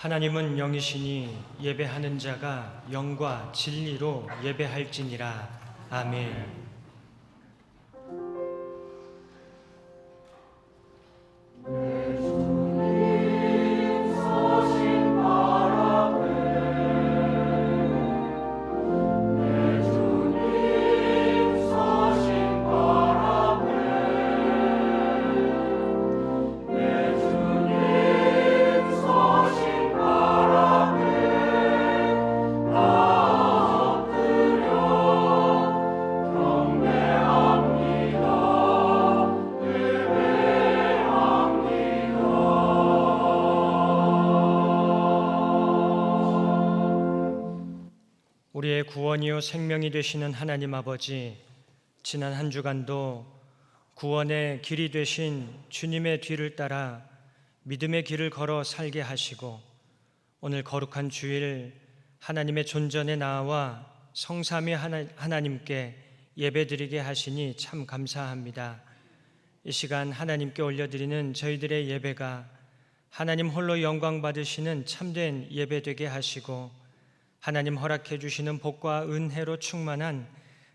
하나님은 영이시니 예배하는 자가 영과 진리로 예배할지니라. 아멘. 우리의 구원이요 생명이 되시는 하나님 아버지, 지난 한 주간도 구원의 길이 되신 주님의 뒤를 따라 믿음의 길을 걸어 살게 하시고, 오늘 거룩한 주일 하나님의 존전에 나와 성삼위 하나님께 예배드리게 하시니 참 감사합니다. 이 시간 하나님께 올려드리는 저희들의 예배가 하나님 홀로 영광 받으시는 참된 예배 되게 하시고, 하나님 허락해 주시는 복과 은혜로 충만한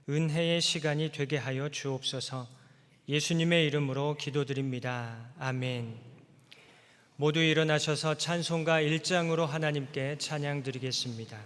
은혜의 시간이 되게 하여 주옵소서. 예수님의 이름으로 기도드립니다. 아멘. 모두 일어나셔서 찬송가 1장으로 하나님께 찬양 드리겠습니다.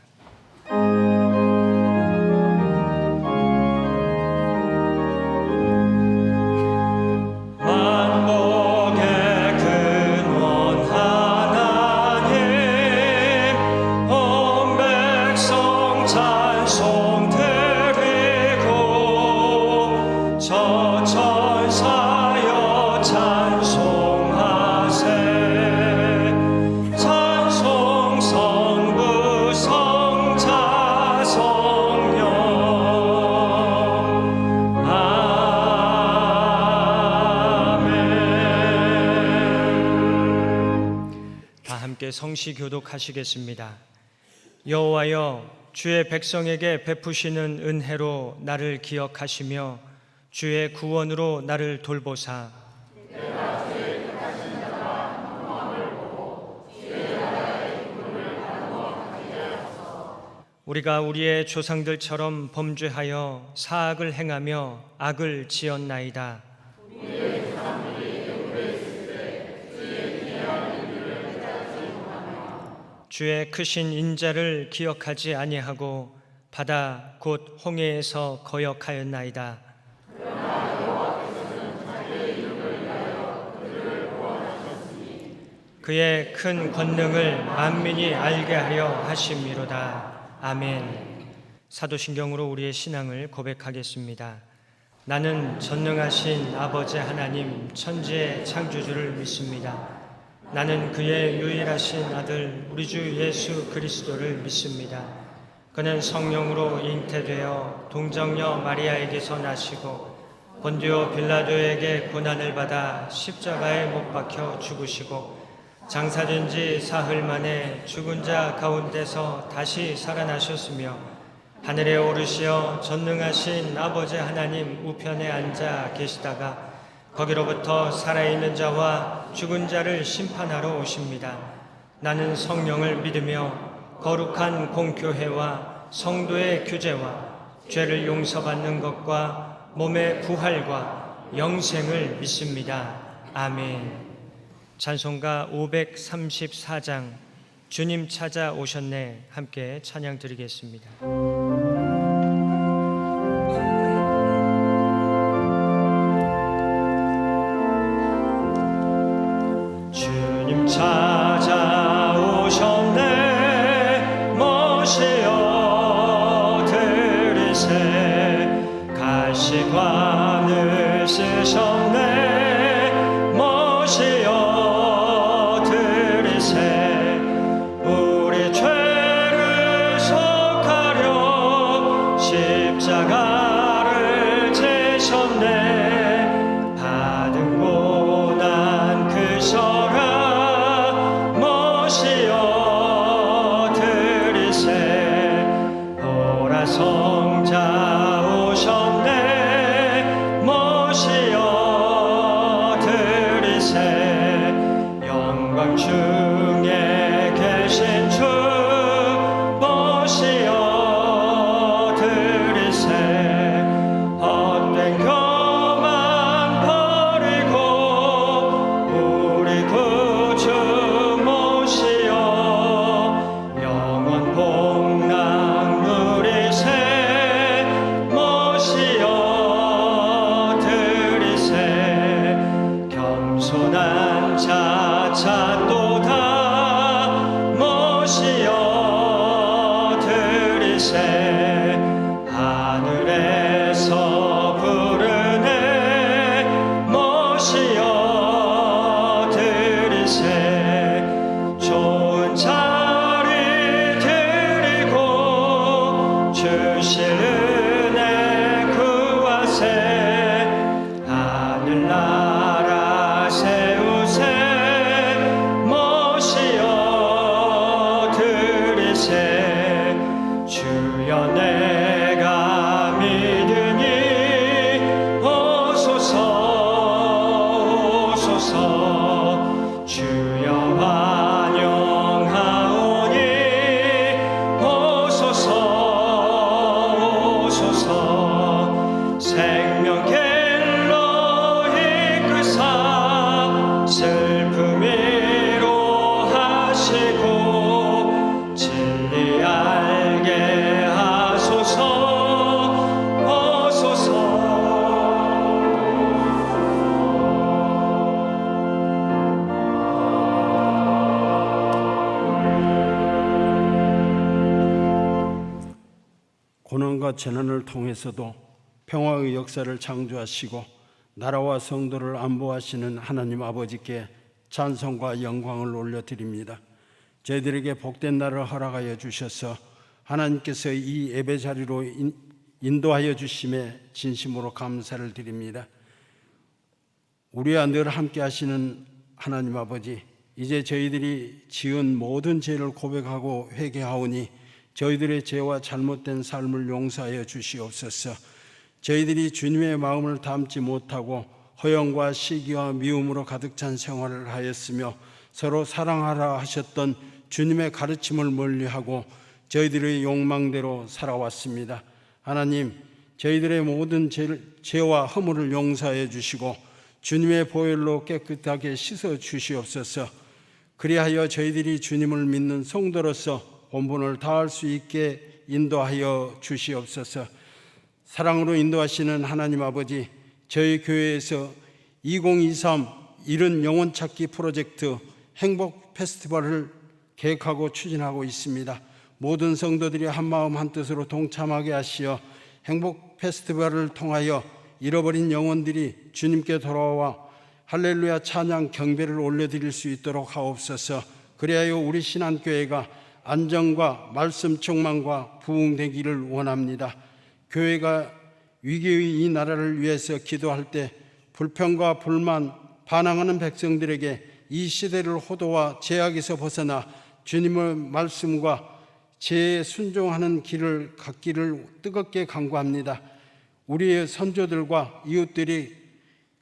성시 교독하시겠습니다. 여호와여, 주의 백성에게 베푸시는 은혜로 나를 기억하시며 주의 구원으로 나를 돌보사. 내가 주의 택하신 자가 영광을 보고 주의 나라의 기쁨을 나누어 가지게 하소서. 우리가 우리의 조상들처럼 범죄하여 사악을 행하며 악을 지었나이다. 주의 크신 인자를 기억하지 아니하고 바다 곧 홍해에서 거역하였나이다. 그러나 여호와께서는 자기의 이름을 위하여 그들을 구원하셨으니 그의 큰 권능을 만민이 알게 하려 하심이로다. 아멘. 사도신경으로 우리의 신앙을 고백하겠습니다. 나는 전능하신 아버지 하나님 천지의 창조주를 믿습니다. 나는 그의 유일하신 아들 우리 주 예수 그리스도를 믿습니다. 그는 성령으로 잉태되어 동정녀 마리아에게서 나시고 본디오 빌라도에게 고난을 받아 십자가에 못 박혀 죽으시고 장사된 지 사흘 만에 죽은 자 가운데서 다시 살아나셨으며 하늘에 오르시어 전능하신 아버지 하나님 우편에 앉아 계시다가 거기로부터 살아있는 자와 죽은 자를 심판하러 오십니다. 나는 성령을 믿으며 거룩한 공교회와 성도의 교제와 죄를 용서받는 것과 몸의 부활과 영생을 믿습니다. 아멘. 찬송가 534장 주님 찾아오셨네 함께 찬양 드리겠습니다. 찾아오셨네 모시어 들이세 가시관을 쓰셨네 모시어 들이세 우리 죄를 속하려 십자가를 지셨네 받은 고난 그 서라 성자 오셨네 모시어 들이세 영광 중에 계신 찾도다 모시어 들이세 하늘에서 부르네 모시어 들이세 좋은 자리 드리고 주실 은혜 구하세 하늘나라 세우세 모시어 들이세 주여 내가 믿으니 오소서 오소서 주여 환영하오니 오소서 오소서 생명길로 이끄사 슬픔 위로하시고 진리 알게 하소서 오소서 고난과 재난을 통해서도 평화의 역사를 창조하시고 나라와 성도를 안보하시는 하나님 아버지께 찬송과 영광을 올려드립니다. 저희들에게 복된 날을 허락하여 주셔서 하나님께서 이 예배 자리로 인도하여 주심에 진심으로 감사를 드립니다. 우리와 늘 함께 하시는 하나님 아버지, 이제 저희들이 지은 모든 죄를 고백하고 회개하오니 저희들의 죄와 잘못된 삶을 용서하여 주시옵소서. 저희들이 주님의 마음을 담지 못하고 허영과 시기와 미움으로 가득 찬 생활을 하였으며 서로 사랑하라 하셨던 주님의 가르침을 멀리하고 저희들의 욕망대로 살아왔습니다. 하나님, 저희들의 모든 죄와 허물을 용서해 주시고 주님의 보혈로 깨끗하게 씻어 주시옵소서. 그리하여 저희들이 주님을 믿는 성도로서 본분을 다할 수 있게 인도하여 주시옵소서. 사랑으로 인도하시는 하나님 아버지, 저희 교회에서 2023 이른 영혼 찾기 프로젝트 행복 페스티벌을 계획하고 추진하고 있습니다. 모든 성도들이 한마음 한뜻으로 동참하게 하시어 행복 페스티벌을 통하여 잃어버린 영혼들이 주님께 돌아와 할렐루야 찬양 경배를 올려드릴 수 있도록 하옵소서. 그리하여 우리 신한교회가 안정과 말씀 충만과 부흥되기를 원합니다. 교회가 위기의 이 나라를 위해서 기도할 때 불평과 불만, 반항하는 백성들에게 이 시대를 호도와 죄악에서 벗어나 주님의 말씀과 죄에 순종하는 길을 갖기를 뜨겁게 간구합니다. 우리의 선조들과 이웃들이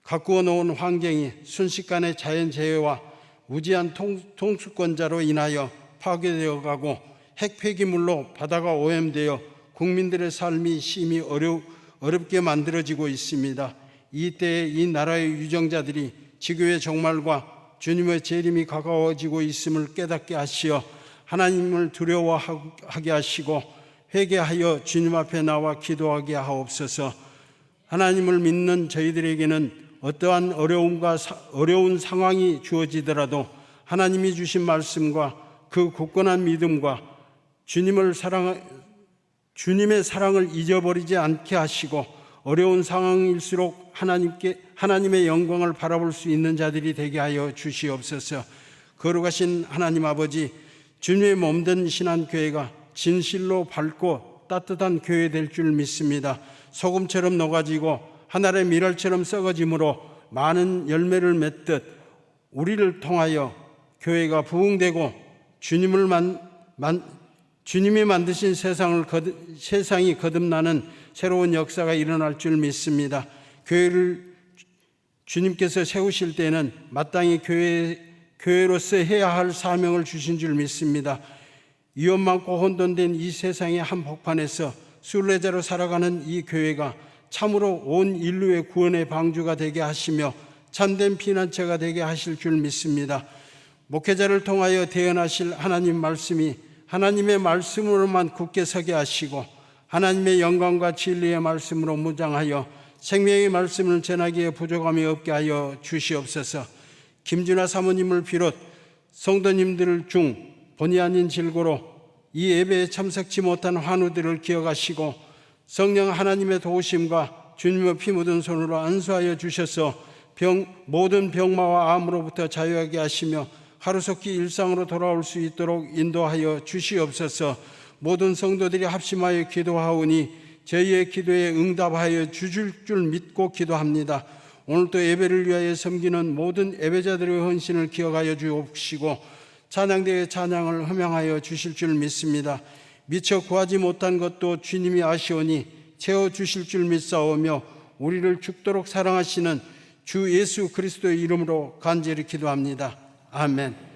가꾸어 놓은 환경이 순식간에 자연재해와 무지한 통수권자로 인하여 파괴되어 가고 핵폐기물로 바다가 오염되어 국민들의 삶이 심히 어렵게 만들어지고 있습니다. 이때에 이 나라의 유정자들이 지구의 종말과 주님의 재림이 가까워지고 있음을 깨닫게 하시어 하나님을 두려워하게 하시고 회개하여 주님 앞에 나와 기도하게 하옵소서. 하나님을 믿는 저희들에게는 어떠한 어려운 상황이 주어지더라도 하나님이 주신 말씀과 그 굳건한 믿음과 주님의 사랑을 잊어버리지 않게 하시고 어려운 상황일수록 하나님의 영광을 바라볼 수 있는 자들이 되게 하여 주시옵소서. 거룩하신 하나님 아버지, 주님의 몸된 신한교회가 진실로 밝고 따뜻한 교회 될 줄 믿습니다. 소금처럼 녹아지고 하늘의 밀알처럼 썩어짐으로 많은 열매를 맺듯 우리를 통하여 교회가 부흥되고 주님이 만드신 세상이 거듭나는 새로운 역사가 일어날 줄 믿습니다. 교회를 주님께서 세우실 때는 마땅히 교회로서 해야 할 사명을 주신 줄 믿습니다. 위험 많고 혼돈된 이 세상의 한복판에서 순례자로 살아가는 이 교회가 참으로 온 인류의 구원의 방주가 되게 하시며 참된 피난처가 되게 하실 줄 믿습니다. 목회자를 통하여 대언하실 하나님 말씀이 하나님의 말씀으로만 굳게 서게 하시고 하나님의 영광과 진리의 말씀으로 무장하여 생명의 말씀을 전하기에 부족함이 없게 하여 주시옵소서. 김준하 사모님을 비롯 성도님들 중 본의 아닌 질고로 이 예배에 참석치 못한 환우들을 기억하시고 성령 하나님의 도우심과 주님의 피 묻은 손으로 안수하여 주셔서 모든 병마와 암으로부터 자유하게 하시며 하루속히 일상으로 돌아올 수 있도록 인도하여 주시옵소서. 모든 성도들이 합심하여 기도하오니 저희의 기도에 응답하여 주실 줄 믿고 기도합니다. 오늘도 예배를 위하여 섬기는 모든 예배자들의 헌신을 기억하여 주옵시고 찬양대의 찬양을 허명하여 주실 줄 믿습니다. 미처 구하지 못한 것도 주님이 아시오니 채워주실 줄 믿사오며 우리를 죽도록 사랑하시는 주 예수 그리스도의 이름으로 간절히 기도합니다. 아멘.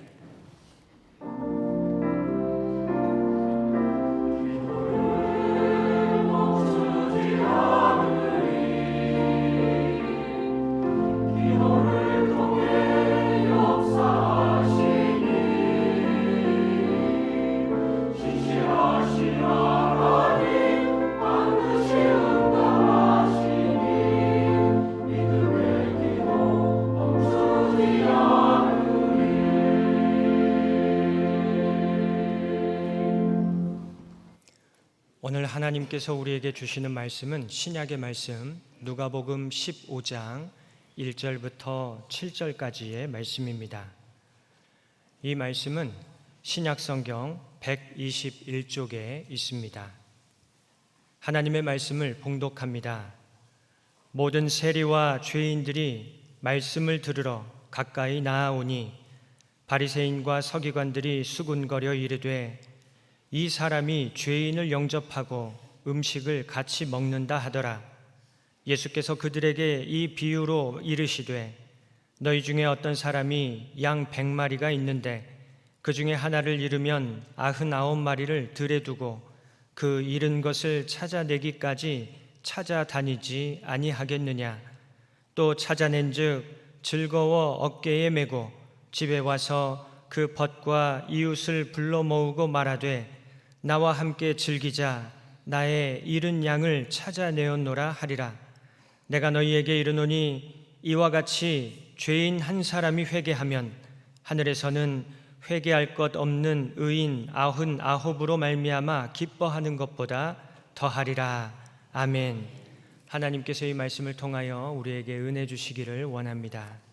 오늘 하나님께서 우리에게 주시는 말씀은 신약의 말씀 누가복음 15장 1절부터 7절까지의 말씀입니다. 이 말씀은 신약성경 121쪽에 있습니다. 하나님의 말씀을 봉독합니다. 모든 세리와 죄인들이 말씀을 들으러 가까이 나아오니 바리새인과 서기관들이 수군거려 이르되 이 사람이 죄인을 영접하고 음식을 같이 먹는다 하더라. 예수께서 그들에게 이 비유로 이르시되 너희 중에 어떤 사람이 양 100마리가 있는데 그 중에 하나를 잃으면 99마리를 들에 두고 그 잃은 것을 찾아내기까지 찾아다니지 아니하겠느냐. 또 찾아낸즉 즐거워 어깨에 메고 집에 와서 그 벗과 이웃을 불러 모으고 말하되 나와 함께 즐기자. 나의 잃은 양을 찾아내었노라 하리라. 내가 너희에게 이르노니 이와 같이 죄인 한 사람이 회개하면 하늘에서는 회개할 것 없는 의인 99으로 말미암아 기뻐하는 것보다 더하리라. 아멘. 하나님께서 이 말씀을 통하여 우리에게 은혜 주시기를 원합니다.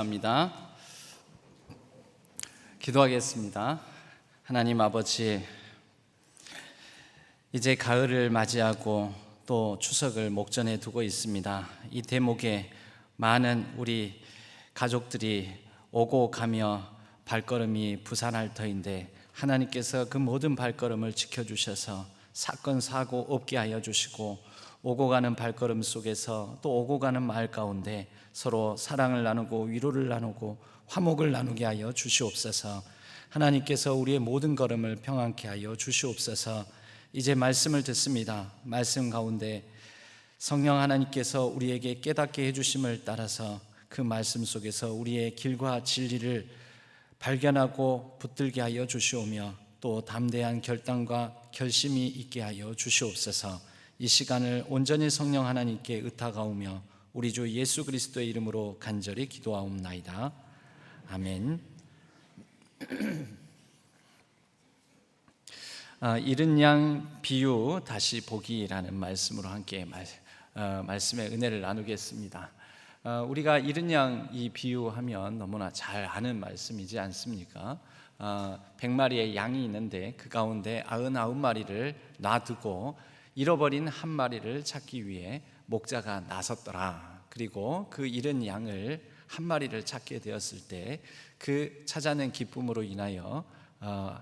감사합니다. 기도하겠습니다. 하나님 아버지, 이제 가을을 맞이하고 또 추석을 목전에 두고 있습니다. 이 대목에 많은 우리 가족들이 오고 가며 발걸음이 부산할 터인데, 하나님께서 그 모든 발걸음을 지켜주셔서 사건 사고 없게 하여 주시고, 오고 가는 발걸음 속에서 또 오고 가는 마을 가운데 서로 사랑을 나누고 위로를 나누고 화목을 나누게 하여 주시옵소서. 하나님께서 우리의 모든 걸음을 평안케 하여 주시옵소서. 이제 말씀을 듣습니다. 말씀 가운데 성령 하나님께서 우리에게 깨닫게 해주심을 따라서 그 말씀 속에서 우리의 길과 진리를 발견하고 붙들게 하여 주시오며, 또 담대한 결단과 결심이 있게 하여 주시옵소서. 이 시간을 온전히 성령 하나님께 의탁하오며 우리 주 예수 그리스도의 이름으로 간절히 기도하옵나이다. 아멘. 잃은 양 비유 다시 보기라는 말씀으로 함께 말씀의 은혜를 나누겠습니다. 우리가 잃은 양 이 비유하면 너무나 잘 아는 말씀이지 않습니까? 100마리의 양이 있는데 그 가운데 99마리를 놔두고 잃어버린 한 마리를 찾기 위해 목자가 나섰더라. 그리고 그 잃은 양을 한 마리를 찾게 되었을 때 그 찾아낸 기쁨으로 인하여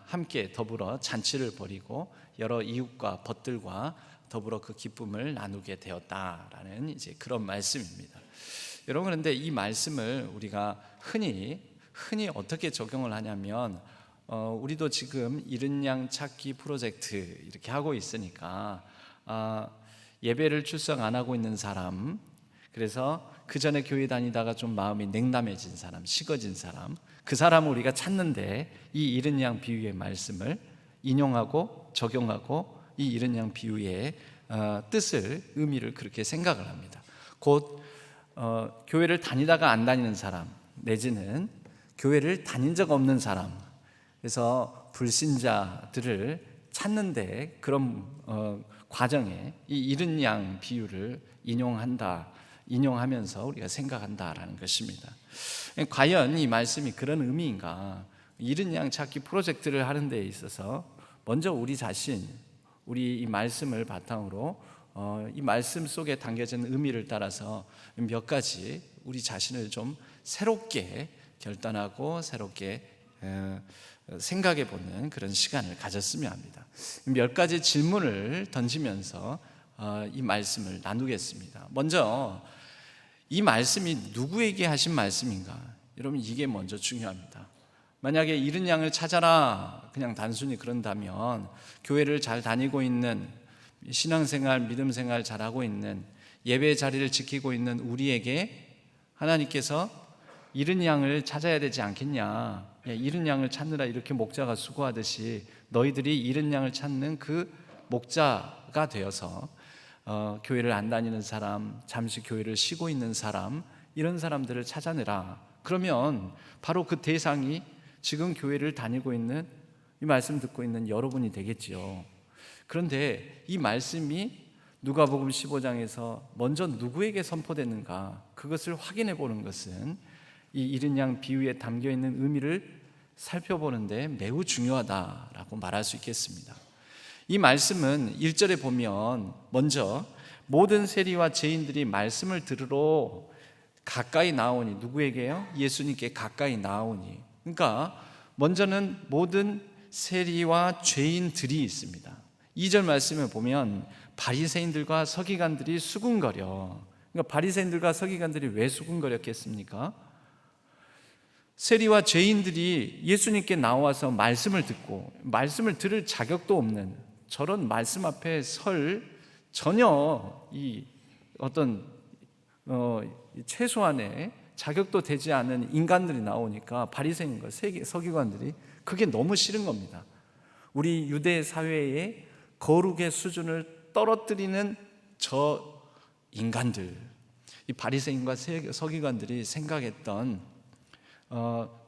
함께 더불어 잔치를 벌이고 여러 이웃과 벗들과 더불어 그 기쁨을 나누게 되었다라는 이제 그런 말씀입니다. 여러분, 그런데 이 말씀을 우리가 흔히 어떻게 적용을 하냐면, 우리도 지금 잃은 양 찾기 프로젝트 이렇게 하고 있으니까 예배를 출석 안 하고 있는 사람, 그래서 그 전에 교회 다니다가 좀 마음이 냉담해진 사람, 식어진 사람, 그 사람을 우리가 찾는데 이 잃은 양 비유의 말씀을 인용하고 적용하고 이 잃은 양 비유의 뜻을, 의미를 그렇게 생각을 합니다. 곧 교회를 다니다가 안 다니는 사람, 내지는 교회를 다닌 적 없는 사람, 그래서 불신자들을 찾는데 그런 과정에 이 잃은 양 비유를 인용하면서 우리가 생각한다라는 것입니다. 과연 이 말씀이 그런 의미인가? 잃은 양 찾기 프로젝트를 하는 데 있어서 먼저 우리 자신, 우리 이 말씀을 바탕으로 이 말씀 속에 담겨진 의미를 따라서 몇 가지 우리 자신을 좀 새롭게 결단하고 새롭게 생각해 보는 그런 시간을 가졌으면 합니다. 몇 가지 질문을 던지면서 이 말씀을 나누겠습니다. 먼저 이 말씀이 누구에게 하신 말씀인가? 여러분, 이게 먼저 중요합니다. 만약에 잃은 양을 찾아라 그냥 단순히 그런다면, 교회를 잘 다니고 있는, 신앙생활, 믿음생활 잘하고 있는, 예배 자리를 지키고 있는 우리에게 하나님께서 잃은 양을 찾아야 되지 않겠냐, 잃은 양을 찾느라 이렇게 목자가 수고하듯이 너희들이 잃은 양을 찾는 그 목자가 되어서 교회를 안 다니는 사람, 잠시 교회를 쉬고 있는 사람, 이런 사람들을 찾아내라. 그러면 바로 그 대상이 지금 교회를 다니고 있는, 이 말씀 듣고 있는 여러분이 되겠지요. 그런데 이 말씀이 누가복음 15장에서 먼저 누구에게 선포됐는가, 그것을 확인해 보는 것은 이 잃은 양 비유에 담겨 있는 의미를 살펴보는데 매우 중요하다라고 말할 수 있겠습니다. 이 말씀은 1절에 보면 먼저 모든 세리와 죄인들이 말씀을 들으러 가까이 나오니, 누구에게요? 예수님께 가까이 나오니. 그러니까 먼저는 모든 세리와 죄인들이 있습니다. 2절 말씀에 보면 바리새인들과 서기관들이 수군거려. 그러니까 바리새인들과 서기관들이 왜 수군거렸겠습니까? 세리와 죄인들이 예수님께 나와서 말씀을 듣고, 말씀을 들을 자격도 없는, 저런 말씀 앞에 설 전혀 이 어떤 최소한의 자격도 되지 않은 인간들이 나오니까 바리새인과 서기관들이 그게 너무 싫은 겁니다. 우리 유대 사회의 거룩의 수준을 떨어뜨리는 저 인간들, 이 바리새인과 서기관들이 생각했던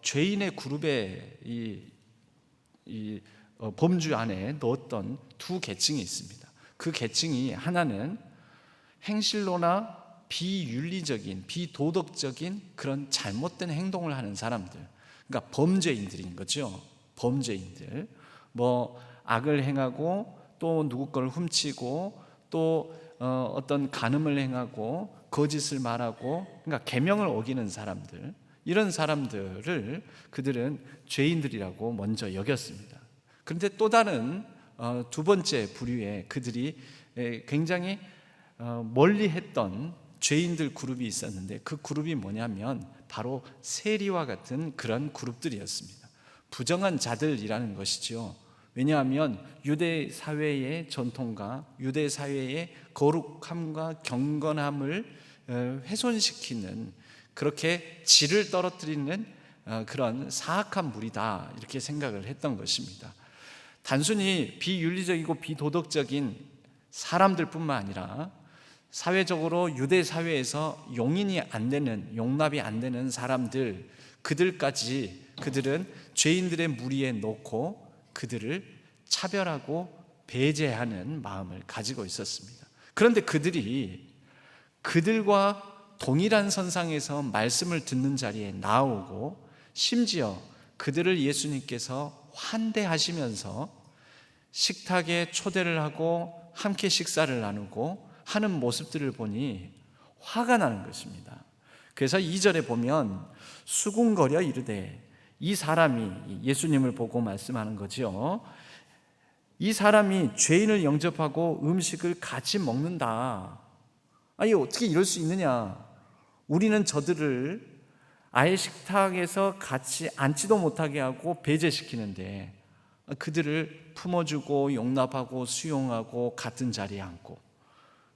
죄인의 그룹에 이 범주 안에 넣었던 두 계층이 있습니다. 그 계층이, 하나는 행실로나 비윤리적인, 비도덕적인 그런 잘못된 행동을 하는 사람들, 그러니까 범죄인들인 거죠. 범죄인들, 뭐 악을 행하고 또 누구 걸 훔치고 또 어떤 간음을 행하고 거짓을 말하고, 그러니까 계명을 어기는 사람들, 이런 사람들을 그들은 죄인들이라고 먼저 여겼습니다. 그런데 또 다른 두 번째 부류의 그들이 굉장히 멀리 했던 죄인들 그룹이 있었는데, 그 그룹이 뭐냐면 바로 세리와 같은 그런 그룹들이었습니다. 부정한 자들이라는 것이죠. 왜냐하면 유대 사회의 전통과 유대 사회의 거룩함과 경건함을 훼손시키는, 그렇게 질을 떨어뜨리는 그런 사악한 무리다, 이렇게 생각을 했던 것입니다. 단순히 비윤리적이고 비도덕적인 사람들뿐만 아니라 사회적으로 유대 사회에서 용인이 안 되는, 용납이 안 되는 사람들, 그들까지 그들은 죄인들의 무리에 놓고 그들을 차별하고 배제하는 마음을 가지고 있었습니다. 그런데 그들이 그들과 동일한 선상에서 말씀을 듣는 자리에 나오고, 심지어 그들을 예수님께서 환대하시면서 식탁에 초대를 하고 함께 식사를 나누고 하는 모습들을 보니 화가 나는 것입니다. 그래서 2절에 보면 수군거려 이르되, 이 사람이 예수님을 보고 말씀하는 거죠. 이 사람이 죄인을 영접하고 음식을 같이 먹는다. 아니, 어떻게 이럴 수 있느냐? 우리는 저들을 아예 식탁에서 같이 앉지도 못하게 하고 배제시키는데 그들을 품어주고 용납하고 수용하고 같은 자리에 앉고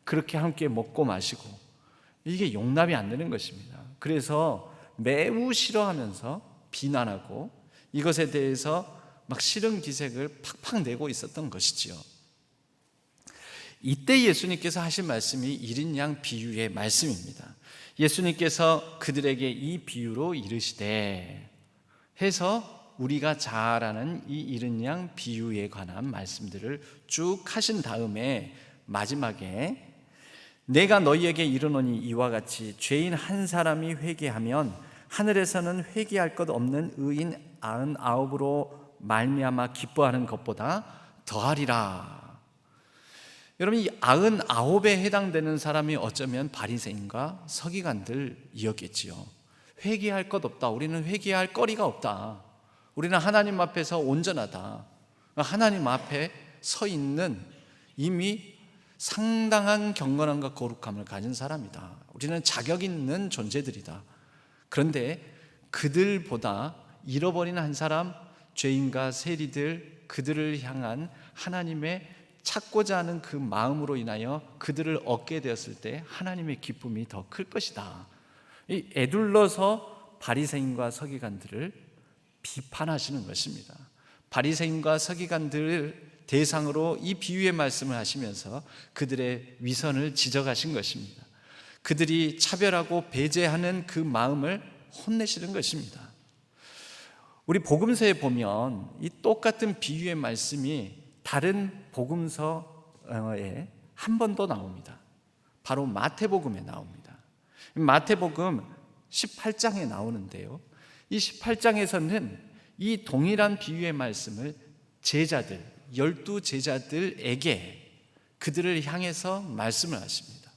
그렇게 함께 먹고 마시고, 이게 용납이 안 되는 것입니다. 그래서 매우 싫어하면서 비난하고 이것에 대해서 막 싫은 기색을 팍팍 내고 있었던 것이지요. 이때 예수님께서 하신 말씀이 1인 양 비유의 말씀입니다. 예수님께서 그들에게 이 비유로 이르시되 해서 우리가 잘 아는 이 1인 양 비유에 관한 말씀들을 쭉 하신 다음에 마지막에 내가 너희에게 이르노니 이와 같이 죄인 한 사람이 회개하면 하늘에서는 회개할 것 없는 의인 99으로 말미암아 기뻐하는 것보다 더하리라. 여러분, 이 99에 해당되는 사람이 어쩌면 바리새인과 서기관들이었겠지요. 회개할 것 없다. 우리는 회개할 거리가 없다. 우리는 하나님 앞에서 온전하다. 하나님 앞에 서 있는 이미 상당한 경건함과 거룩함을 가진 사람이다. 우리는 자격 있는 존재들이다. 그런데 그들보다 잃어버린 한 사람, 죄인과 세리들, 그들을 향한 하나님의 찾고자 하는 그 마음으로 인하여 그들을 얻게 되었을 때 하나님의 기쁨이 더 클 것이다. 이 애둘러서 바리새인과 서기관들을 비판하시는 것입니다. 바리새인과 서기관들을 대상으로 이 비유의 말씀을 하시면서 그들의 위선을 지적하신 것입니다. 그들이 차별하고 배제하는 그 마음을 혼내시는 것입니다. 우리 복음서에 보면 이 똑같은 비유의 말씀이 다른 복음서에 한 번 더 나옵니다. 바로 마태복음에 나옵니다. 마태복음 18장에 나오는데요, 이 18장에서는 이 동일한 비유의 말씀을 제자들, 12제자들에게 그들을 향해서 말씀을 하십니다.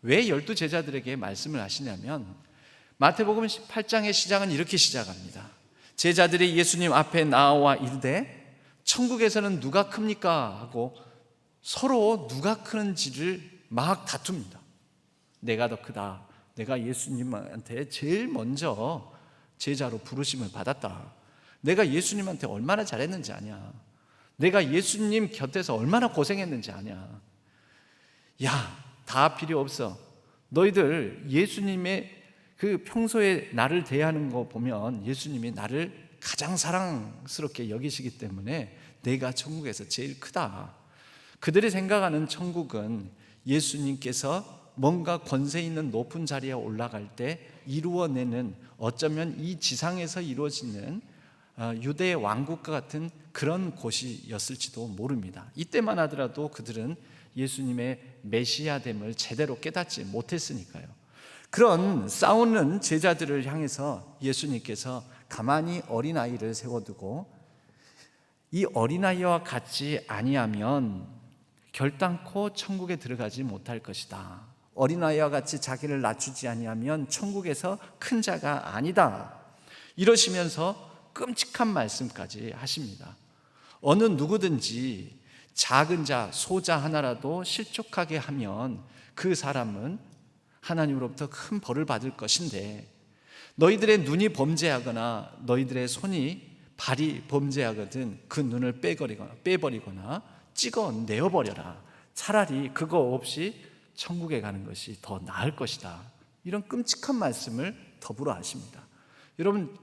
왜 12제자들에게 말씀을 하시냐면 마태복음 18장의 시작은 이렇게 시작합니다. 제자들이 예수님 앞에 나와 이르되 천국에서는 누가 큽니까? 하고 서로 누가 크는지를 막 다툽니다. 내가 더 크다. 내가 예수님한테 제일 먼저 제자로 부르심을 받았다. 내가 예수님한테 얼마나 잘했는지 아냐. 내가 예수님 곁에서 얼마나 고생했는지 아냐. 야, 다 필요 없어. 너희들 예수님의 그 평소에 나를 대하는 거 보면 예수님이 나를 가장 사랑스럽게 여기시기 때문에 내가 천국에서 제일 크다. 그들이 생각하는 천국은 예수님께서 뭔가 권세 있는 높은 자리에 올라갈 때 이루어내는, 어쩌면 이 지상에서 이루어지는 유대의 왕국과 같은 그런 곳이었을지도 모릅니다. 이때만 하더라도 그들은 예수님의 메시아됨을 제대로 깨닫지 못했으니까요. 그런 싸우는 제자들을 향해서 예수님께서 가만히 어린아이를 세워두고 이 어린아이와 같지 아니하면 결단코 천국에 들어가지 못할 것이다. 어린아이와 같이 자기를 낮추지 아니하면 천국에서 큰 자가 아니다. 이러시면서 끔찍한 말씀까지 하십니다. 어느 누구든지 작은 자, 소자 하나라도 실족하게 하면 그 사람은 하나님으로부터 큰 벌을 받을 것인데 너희들의 눈이 범죄하거나 너희들의 발이 범죄하거든 그 눈을 빼버리거나 찍어내어버려라. 차라리 그거 없이 천국에 가는 것이 더 나을 것이다. 이런 끔찍한 말씀을 더불어 하십니다. 여러분,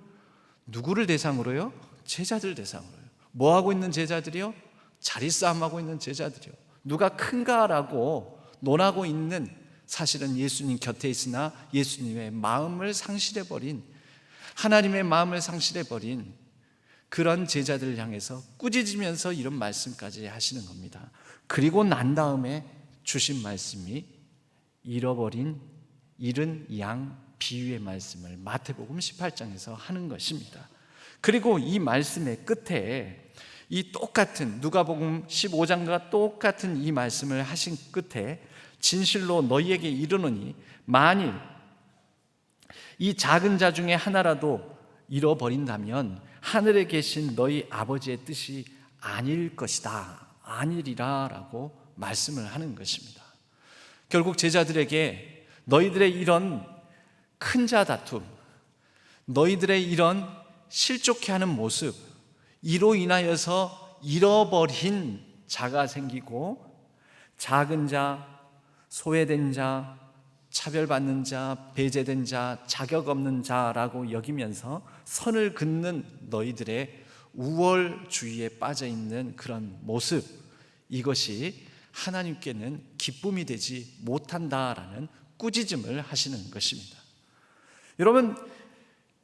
누구를 대상으로요? 제자들 대상으로요. 뭐 하고 있는 제자들이요? 자리싸움하고 있는 제자들이요. 누가 큰가라고 논하고 있는, 사실은 예수님 곁에 있으나 예수님의 마음을 상실해버린, 하나님의 마음을 상실해버린 그런 제자들을 향해서 꾸짖으면서 이런 말씀까지 하시는 겁니다. 그리고 난 다음에 주신 말씀이 잃은 양 비유의 말씀을 마태복음 18장에서 하는 것입니다. 그리고 이 말씀의 끝에 이 똑같은 누가복음 15장과 똑같은 이 말씀을 하신 끝에 진실로 너희에게 이르노니 만일 이 작은 자 중에 하나라도 잃어버린다면 하늘에 계신 너희 아버지의 뜻이 아닐 것이다, 아니리라 라고 말씀을 하는 것입니다. 결국 제자들에게 너희들의 이런 큰 자 다툼, 너희들의 이런 실족해하는 모습, 이로 인하여서 잃어버린 자가 생기고 작은 자, 소외된 자, 차별받는 자, 배제된 자, 자격 없는 자라고 여기면서 선을 긋는 너희들의 우월주의에 빠져있는 그런 모습, 이것이 하나님께는 기쁨이 되지 못한다라는 꾸짖음을 하시는 것입니다. 여러분,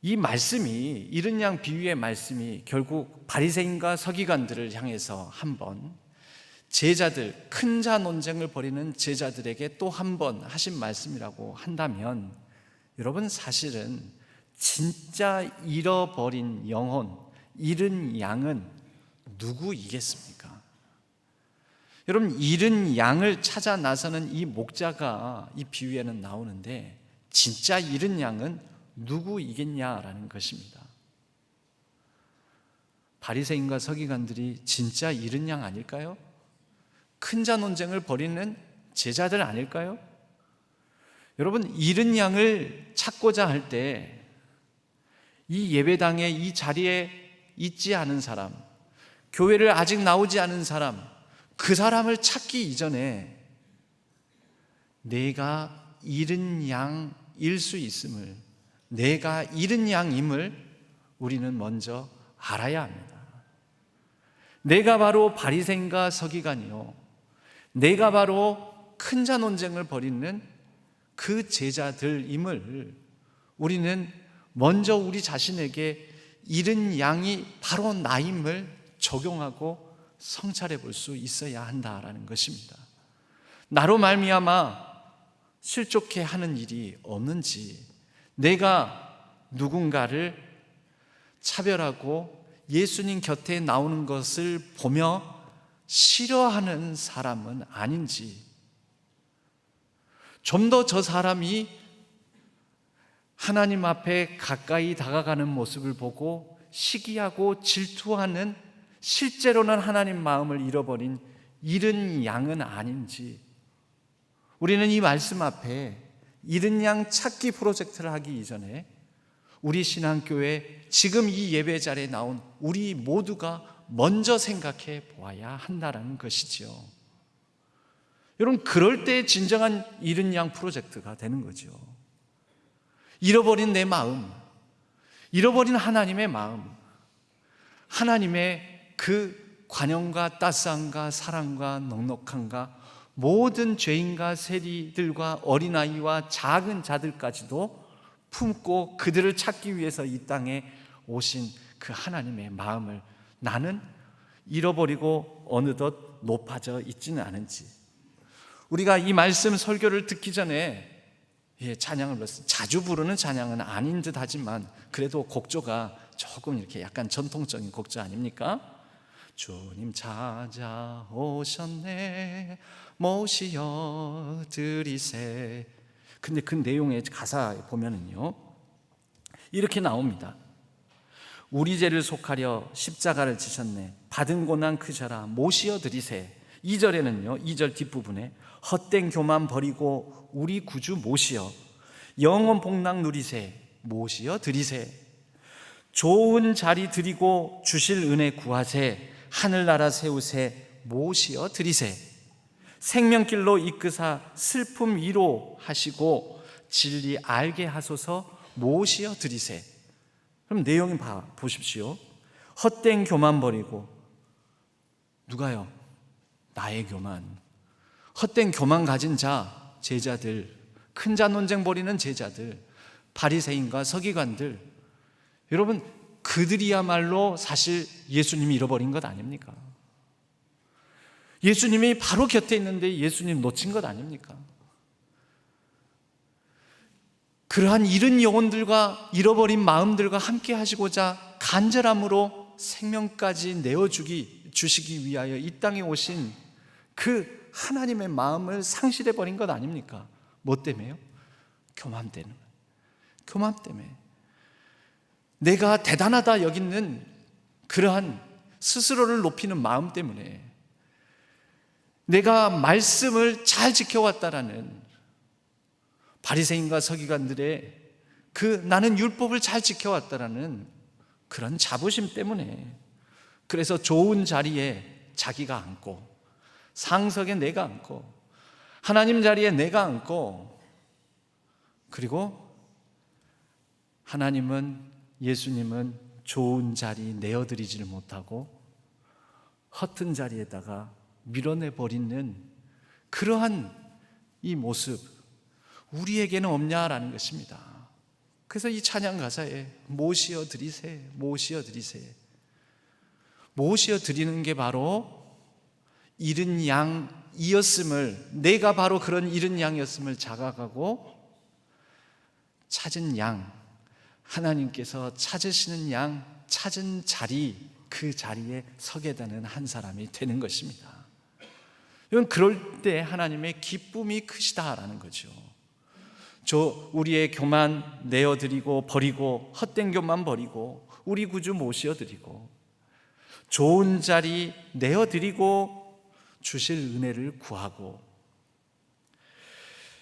이 말씀이, 잃은 양 비유의 말씀이 결국 바리새인과 서기관들을 향해서 한번 제자들, 큰 자 논쟁을 벌이는 제자들에게 또 한 번 하신 말씀이라고 한다면, 여러분, 사실은 진짜 잃어버린 영혼, 잃은 양은 누구이겠습니까? 여러분, 잃은 양을 찾아 나서는 이 목자가 이 비유에는 나오는데 진짜 잃은 양은 누구이겠냐라는 것입니다. 바리새인과 서기관들이 진짜 잃은 양 아닐까요? 큰 자 논쟁을 벌이는 제자들 아닐까요? 여러분, 잃은 양을 찾고자 할 때 이 예배당에, 이 자리에 있지 않은 사람, 교회를 아직 나오지 않은 사람, 그 사람을 찾기 이전에 내가 잃은 양일 수 있음을, 내가 잃은 양임을 우리는 먼저 알아야 합니다. 내가 바로 바리새인과 서기관이요, 내가 바로 큰 자 논쟁을 벌이는 그 제자들임을 우리는 먼저 우리 자신에게 잃은 양이 바로 나임을 적용하고 성찰해 볼 수 있어야 한다라는 것입니다. 나로 말미암아 실족해 하는 일이 없는지, 내가 누군가를 차별하고 예수님 곁에 나오는 것을 보며 싫어하는 사람은 아닌지, 좀 더 저 사람이 하나님 앞에 가까이 다가가는 모습을 보고 시기하고 질투하는, 실제로는 하나님 마음을 잃어버린 잃은 양은 아닌지, 우리는 이 말씀 앞에 잃은 양 찾기 프로젝트를 하기 이전에 우리 신앙교회 지금 이 예배 자리에 나온 우리 모두가 먼저 생각해 보아야 한다는 것이지요. 여러분, 그럴 때 진정한 잃은 양 프로젝트가 되는 거죠. 잃어버린 내 마음, 잃어버린 하나님의 마음, 하나님의 그 관용과 따스함과 사랑과 넉넉함과 모든 죄인과 세리들과 어린아이와 작은 자들까지도 품고 그들을 찾기 위해서 이 땅에 오신 그 하나님의 마음을 나는 잃어버리고 어느덧 높아져 있지는 않은지, 우리가 이 말씀 설교를 듣기 전에 찬양을 불렀어요. 자주 부르는 찬양은 아닌 듯 하지만 그래도 곡조가 조금 이렇게 약간 전통적인 곡조 아닙니까? 주님 찾아오셨네 모시어 드리세. 근데 그 내용의 가사에 보면은요 이렇게 나옵니다. 우리 죄를 속하려 십자가를 지셨네 받은 고난 크셔라 모시어 드리세. 2절에는요 2절 뒷부분에 헛된 교만 버리고 우리 구주 모시어 영원 복락 누리세 모시어 드리세. 좋은 자리 드리고 주실 은혜 구하세 하늘나라 세우세 모시어 드리세. 생명길로 이끄사 슬픔 위로하시고 진리 알게 하소서 모시어 드리세. 그럼 내용을 보십시오. 헛된 교만 버리고, 누가요? 나의 교만. 헛된 교만 가진 자, 제자들, 큰 자 논쟁 벌이는 제자들, 바리새인과 서기관들, 여러분 그들이야말로 사실 예수님이 잃어버린 것 아닙니까? 예수님이 바로 곁에 있는데 예수님 놓친 것 아닙니까? 그러한 잃은 영혼들과 잃어버린 마음들과 함께 하시고자 간절함으로 생명까지 내어주시기 위하여 이 땅에 오신 그 하나님의 마음을 상실해 버린 것 아닙니까? 뭐 때문에요? 교만 때문에. 교만 때문에. 내가 대단하다 여기는 그러한 스스로를 높이는 마음 때문에, 내가 말씀을 잘 지켜왔다라는 바리새인과 서기관들의 그 나는 율법을 잘 지켜왔다라는 그런 자부심 때문에, 그래서 좋은 자리에 자기가 앉고, 상석에 내가 앉고, 하나님 자리에 내가 앉고, 그리고 하나님은, 예수님은 좋은 자리 내어드리지를 못하고 허튼 자리에다가 밀어내버리는 그러한 이 모습, 우리에게는 없냐라는 것입니다. 그래서 이 찬양 가사에 모시어 드리세, 모시어 드리세, 모시어 드리는 게 바로 잃은 양이었음을, 내가 바로 그런 잃은 양이었음을 자각하고 찾은 양, 하나님께서 찾으시는 양, 찾은 자리, 그 자리에 서게 되는 한 사람이 되는 것입니다. 이건 그럴 때 하나님의 기쁨이 크시다라는 거죠. 우리의 교만 내어드리고 버리고, 헛된 교만 버리고 우리 구주 모시어드리고 좋은 자리 내어드리고 주실 은혜를 구하고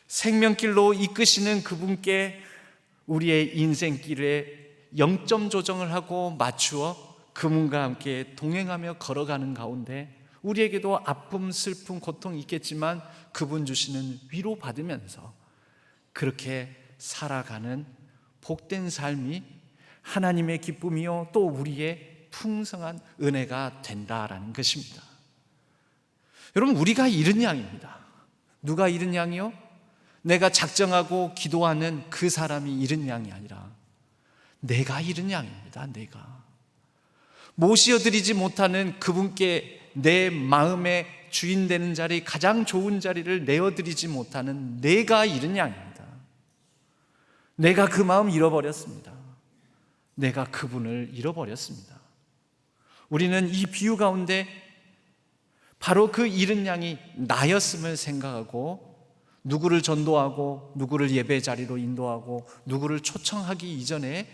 생명길로 이끄시는 그분께 우리의 인생길에 0점 조정을 하고 맞추어 그분과 함께 동행하며 걸어가는 가운데 우리에게도 아픔, 슬픔, 고통이 있겠지만 그분 주시는 위로 받으면서 그렇게 살아가는 복된 삶이 하나님의 기쁨이요 또 우리의 풍성한 은혜가 된다라는 것입니다. 여러분, 우리가 잃은 양입니다. 누가 잃은 양이요? 내가 작정하고 기도하는 그 사람이 잃은 양이 아니라 내가 잃은 양입니다. 내가 모시어드리지 못하는 그분께 내 마음의 주인 되는 자리, 가장 좋은 자리를 내어드리지 못하는 내가 잃은 양입니다. 내가 그 마음 잃어버렸습니다. 내가 그분을 잃어버렸습니다. 우리는 이 비유 가운데 바로 그 잃은 양이 나였음을 생각하고 누구를 전도하고 누구를 예배 자리로 인도하고 누구를 초청하기 이전에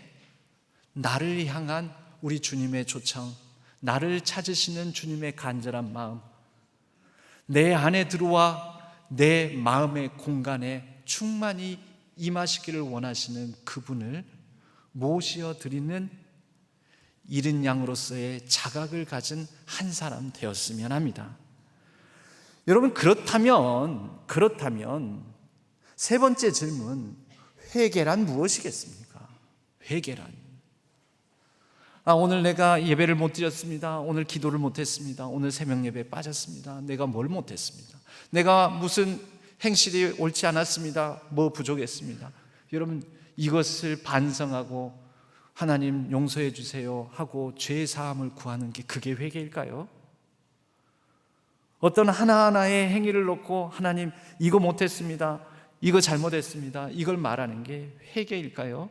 나를 향한 우리 주님의 초청, 나를 찾으시는 주님의 간절한 마음, 내 안에 들어와 내 마음의 공간에 충만히 임하시기를 원하시는 그분을 모시어 드리는 잃은 양으로서의 자각을 가진 한 사람 되었으면 합니다. 여러분, 그렇다면 세 번째 질문, 회개란 무엇이겠습니까? 회개란. 오늘 내가 예배를 못 드렸습니다. 오늘 기도를 못 했습니다. 오늘 새벽 예배에 빠졌습니다. 내가 뭘 못 했습니다. 내가 무슨 행실이 옳지 않았습니다. 뭐 부족했습니다. 여러분, 이것을 반성하고 하나님 용서해 주세요 하고 죄 사함을 구하는 게 그게 회개일까요? 어떤 하나하나의 행위를 놓고 하나님 이거 못했습니다, 이거 잘못했습니다, 이걸 말하는 게 회개일까요?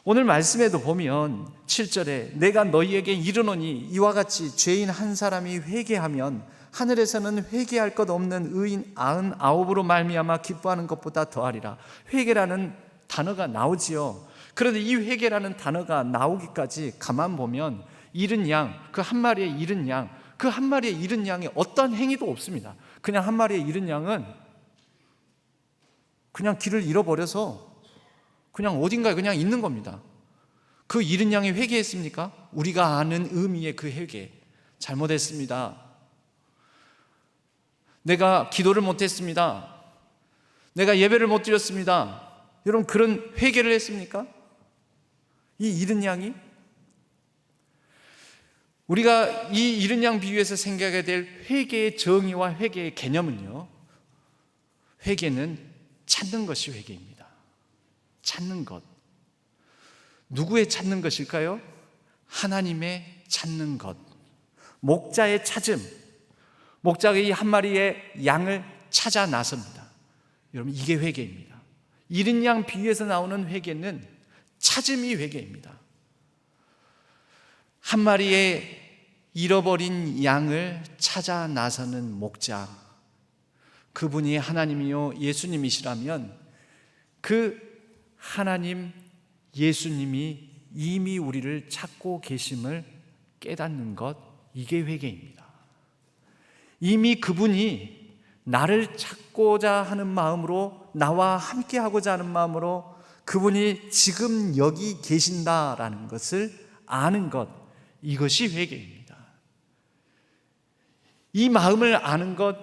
오늘 말씀에도 보면 7절에 내가 너희에게 이르노니 이와 같이 죄인 한 사람이 회개하면 하늘에서는 회개할 것 없는 의인 99으로 말미암아 기뻐하는 것보다 더하리라. 회개라는 단어가 나오지요. 그런데 이 회개라는 단어가 나오기까지 가만 보면 잃은 양, 그 한 마리의 잃은 양, 그 한 마리의 잃은 양에 어떤 행위도 없습니다. 그냥 한 마리의 잃은 양은 그냥 길을 잃어버려서 그냥 어딘가에 그냥 있는 겁니다. 그 잃은 양이 회개했습니까? 우리가 아는 의미의 그 회개, 잘못했습니다, 내가 기도를 못했습니다, 내가 예배를 못 드렸습니다, 여러분 그런 회개를 했습니까? 이 잃은 양이? 우리가 이 잃은 양 비유에서 생각해야 될 회개의 정의와 회개의 개념은요, 회개는 찾는 것이 회개입니다. 찾는 것. 누구의 찾는 것일까요? 하나님의 찾는 것. 목자의 찾음. 목자가 이 한 마리의 양을 찾아 나섭니다. 여러분 이게 회개입니다. 잃은 양 비유에서 나오는 회개는 찾음이 회개입니다. 한 마리의 잃어버린 양을 찾아 나서는 목자, 그분이 하나님이요 예수님이시라면 그 하나님 예수님이 이미 우리를 찾고 계심을 깨닫는 것, 이게 회개입니다. 이미 그분이 나를 찾고자 하는 마음으로, 나와 함께 하고자 하는 마음으로 그분이 지금 여기 계신다라는 것을 아는 것, 이것이 회개입니다. 이 마음을 아는 것,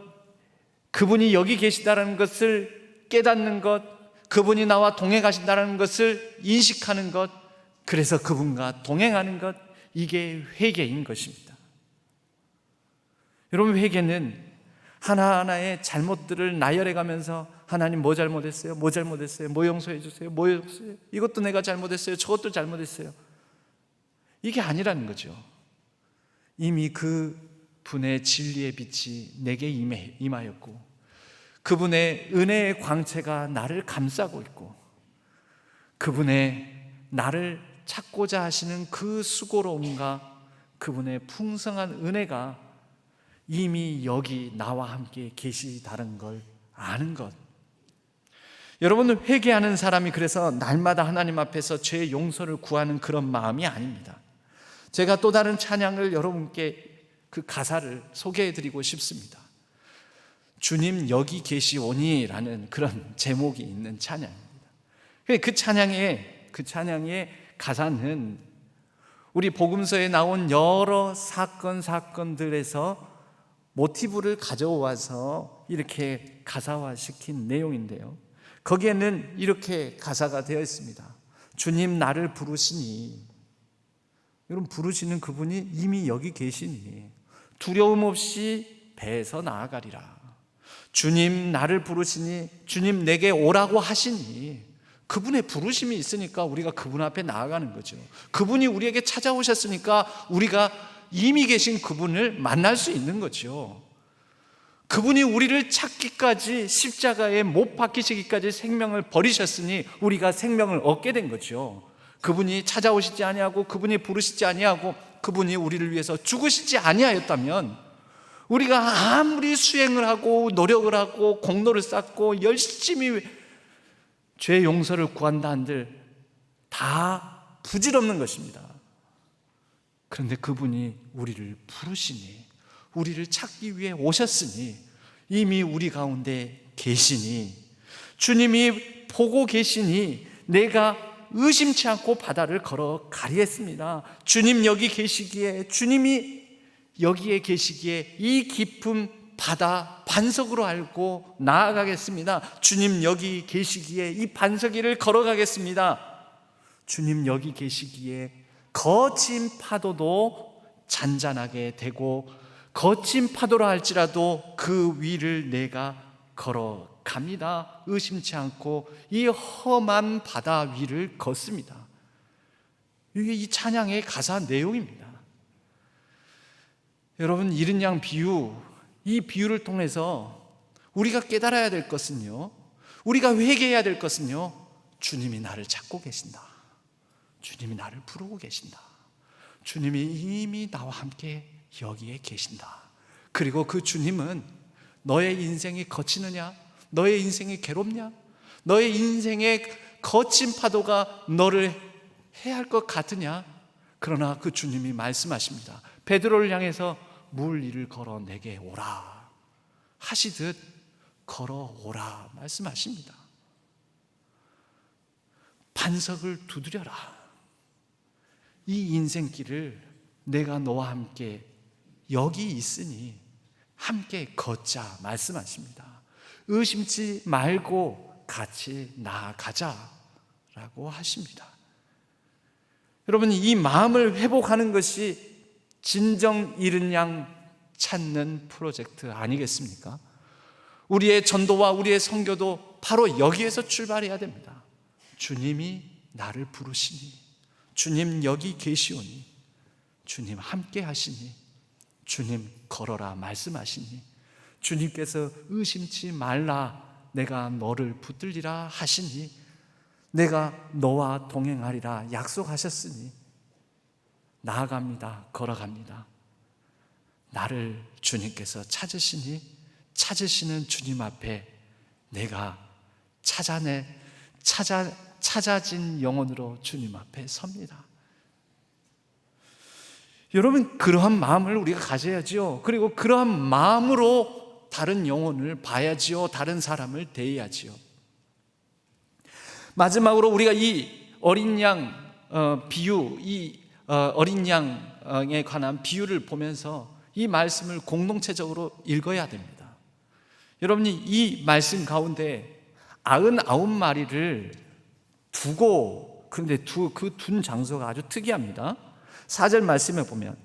그분이 여기 계시다라는 것을 깨닫는 것, 그분이 나와 동행하신다는 것을 인식하는 것, 그래서 그분과 동행하는 것, 이게 회개인 것입니다. 여러분 회개는 하나하나의 잘못들을 나열해 가면서 하나님 뭐 잘못했어요? 뭐 잘못했어요? 뭐 용서해 주세요? 뭐 용서해요? 이것도 내가 잘못했어요. 저것도 잘못했어요. 이게 아니라는 거죠. 이미 그 분의 진리의 빛이 내게 임하였고 그분의 은혜의 광채가 나를 감싸고 있고 그분의 나를 찾고자 하시는 그 수고로움과 그분의 풍성한 은혜가 이미 여기 나와 함께 계시다는 걸 아는 것. 여러분 회개하는 사람이 그래서 날마다 하나님 앞에서 죄의 용서를 구하는 그런 마음이 아닙니다. 제가 또 다른 찬양을 여러분께 그 가사를 소개해드리고 싶습니다. 주님 여기 계시오니 라는 그런 제목이 있는 찬양입니다. 그 찬양의 가사는 우리 복음서에 나온 여러 사건들에서 모티브를 가져와서 이렇게 가사화시킨 내용인데요, 거기에는 이렇게 가사가 되어 있습니다. 주님 나를 부르시니, 여러분 부르시는 그분이 이미 여기 계시니 두려움 없이 배에서 나아가리라. 주님 나를 부르시니, 주님 내게 오라고 하시니, 그분의 부르심이 있으니까 우리가 그분 앞에 나아가는 거죠. 그분이 우리에게 찾아오셨으니까 우리가 이미 계신 그분을 만날 수 있는 거죠. 그분이 우리를 찾기까지, 십자가에 못 박히시기까지 생명을 버리셨으니 우리가 생명을 얻게 된 거죠. 그분이 찾아오시지 아니하고 그분이 부르시지 아니하고 그분이 우리를 위해서 죽으시지 아니하였다면 우리가 아무리 수행을 하고 노력을 하고 공로를 쌓고 열심히 죄 용서를 구한다 한들 다 부질없는 것입니다. 그런데 그분이 우리를 부르시니, 우리를 찾기 위해 오셨으니 이미 우리 가운데 계시니, 주님이 보고 계시니 내가 의심치 않고 바다를 걸어 가리했습니다. 주님 여기 계시기에, 주님이 여기에 계시기에 이 깊은 바다 반석으로 알고 나아가겠습니다. 주님 여기 계시기에 이 반석 위를 걸어가겠습니다. 주님 여기 계시기에 거친 파도도 잔잔하게 되고 거친 파도라 할지라도 그 위를 내가 걸어갑니다. 의심치 않고 이 험한 바다 위를 걷습니다. 이게 이 찬양의 가사 내용입니다. 여러분 잃은 양 비유, 이 비유를 통해서 우리가 깨달아야 될 것은요, 우리가 회개해야 될 것은요, 주님이 나를 찾고 계신다. 주님이 나를 부르고 계신다. 주님이 이미 나와 함께 여기에 계신다. 그리고 그 주님은 너의 인생이 거치느냐? 너의 인생이 괴롭냐? 너의 인생의 거친 파도가 너를 해할 것 같으냐? 그러나 그 주님이 말씀하십니다. 베드로를 향해서 물 위를 걸어 내게 오라 하시듯 걸어오라 말씀하십니다. 반석을 두드려라. 이 인생길을 내가 너와 함께 여기 있으니 함께 걷자 말씀하십니다. 의심치 말고 같이 나아가자라고 하십니다. 여러분, 이 마음을 회복하는 것이 진정 잃은 양 찾는 프로젝트 아니겠습니까? 우리의 전도와 우리의 선교도 바로 여기에서 출발해야 됩니다. 주님이 나를 부르시니, 주님 여기 계시오니, 주님 함께 하시니, 주님 걸어라 말씀하시니, 주님께서 의심치 말라 내가 너를 붙들리라 하시니, 내가 너와 동행하리라 약속하셨으니 나아갑니다. 걸어갑니다. 나를 주님께서 찾으시니 찾으시는 주님 앞에 내가 찾아진 영혼으로 주님 앞에 섭니다. 여러분, 그러한 마음을 우리가 가져야지요. 그리고 그러한 마음으로 다른 영혼을 봐야지요. 다른 사람을 대해야지요. 마지막으로 우리가 이 어린 양 비유, 이 어린 양에 관한 비유를 보면서 이 말씀을 공동체적으로 읽어야 됩니다. 여러분이 이 말씀 가운데 99마리를 두고, 그런데 그 둔 장소가 아주 특이합니다. 4절 말씀에 보면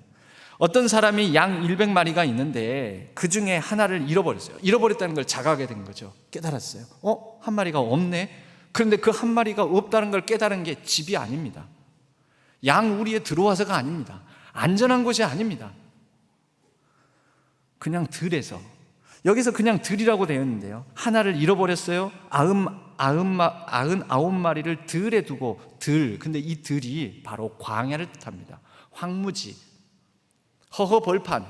어떤 사람이 양 100마리가 있는데 그 중에 하나를 잃어버렸어요. 잃어버렸다는 걸 자각하게 된 거죠. 깨달았어요. 한 마리가 없네. 그런데 그 한 마리가 없다는 걸 깨달은 게 집이 아닙니다. 양 우리에 들어와서가 아닙니다. 안전한 곳이 아닙니다. 그냥 들에서, 여기서 그냥 들이라고 되어 있는데요, 하나를 잃어버렸어요. 99마리를 들에 두고, 근데 이 들이 바로 광야를 뜻합니다. 황무지, 허허벌판,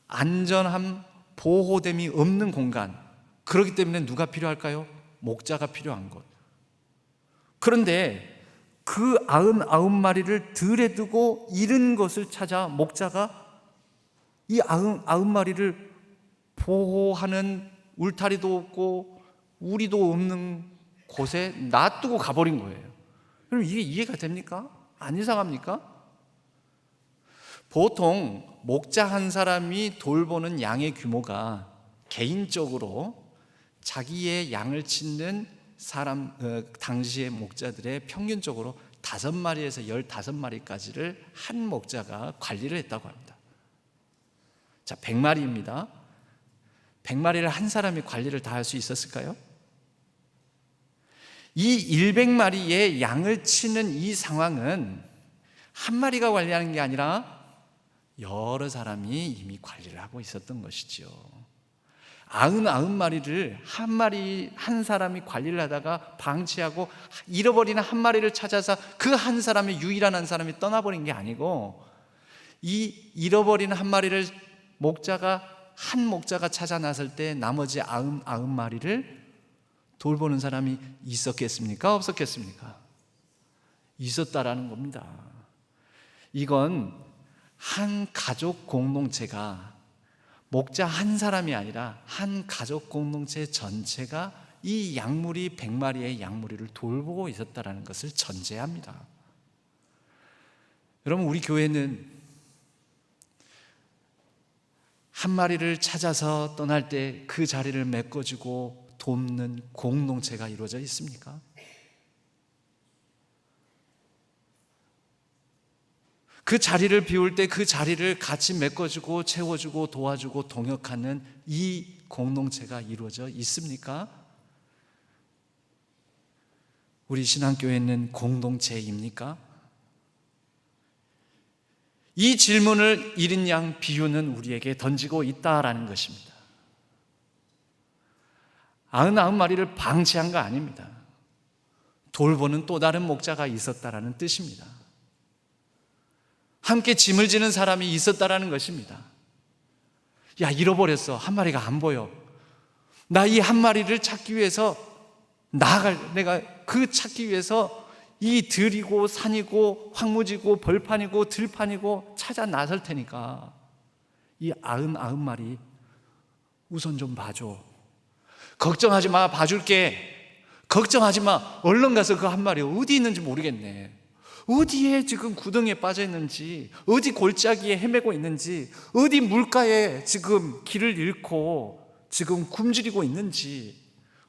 안전함, 보호됨이 없는 공간. 그렇기 때문에 누가 필요할까요? 목자가 필요한 것. 그런데 그 99마리를 들에 두고 잃은 것을 찾아 목자가 이 99마리를 보호하는 울타리도 없고 우리도 없는 곳에 놔두고 가버린 거예요. 그럼 이게 이해가 됩니까? 안 이상합니까? 보통 목자 한 사람이 돌보는 양의 규모가 개인적으로 자기의 양을 짓는 사람, 당시의 목자들의 평균적으로 5마리에서 15마리까지를 한 목자가 관리를 했다고 합니다. 자, 100마리입니다. 100마리를 한 사람이 관리를 다 할 수 있었을까요? 이 100마리의 양을 치는 이 상황은 한 마리가 관리하는 게 아니라 여러 사람이 이미 관리를 하고 있었던 것이죠. 99마리를 한 사람이 관리를 하다가 방치하고 잃어버리는 한 마리를 찾아서 그 한 사람이, 유일한 한 사람이 떠나버린 게 아니고, 이 잃어버린 한 마리를 한 목자가 찾아 나설 때 나머지 99마리를 돌보는 사람이 있었겠습니까? 없었겠습니까? 있었다라는 겁니다. 이건 한 가족 공동체가, 목자 한 사람이 아니라 한 가족 공동체 전체가 이 양무리 100마리의 양무리를 돌보고 있었다는 것을 전제합니다. 여러분, 우리 교회는 한 마리를 찾아서 떠날 때 그 자리를 메꿔주고 돕는 공동체가 이루어져 있습니까? 그 자리를 비울 때 그 자리를 같이 메꿔주고 채워주고 도와주고 동역하는 이 공동체가 이루어져 있습니까? 우리 신앙교회는 공동체입니까? 이 질문을 이른 양 비유는 우리에게 던지고 있다라는 것입니다. 99마리를 방치한 거 아닙니다. 돌보는 또 다른 목자가 있었다라는 뜻입니다. 함께 짐을 지는 사람이 있었다라는 것입니다. 야, 잃어버렸어. 한 마리가 안 보여. 나 이 한 마리를 찾기 위해서 내가 그 찾기 위해서 이 들이고 산이고 황무지고 벌판이고 들판이고 찾아 나설 테니까 이 99마리 우선 좀 봐줘. 걱정하지 마, 봐줄게. 걱정하지 마. 얼른 가서 그 한 마리 어디 있는지 모르겠네. 어디에 지금 구덩이에 빠져 있는지, 어디 골짜기에 헤매고 있는지, 어디 물가에 지금 길을 잃고 지금 굶주리고 있는지,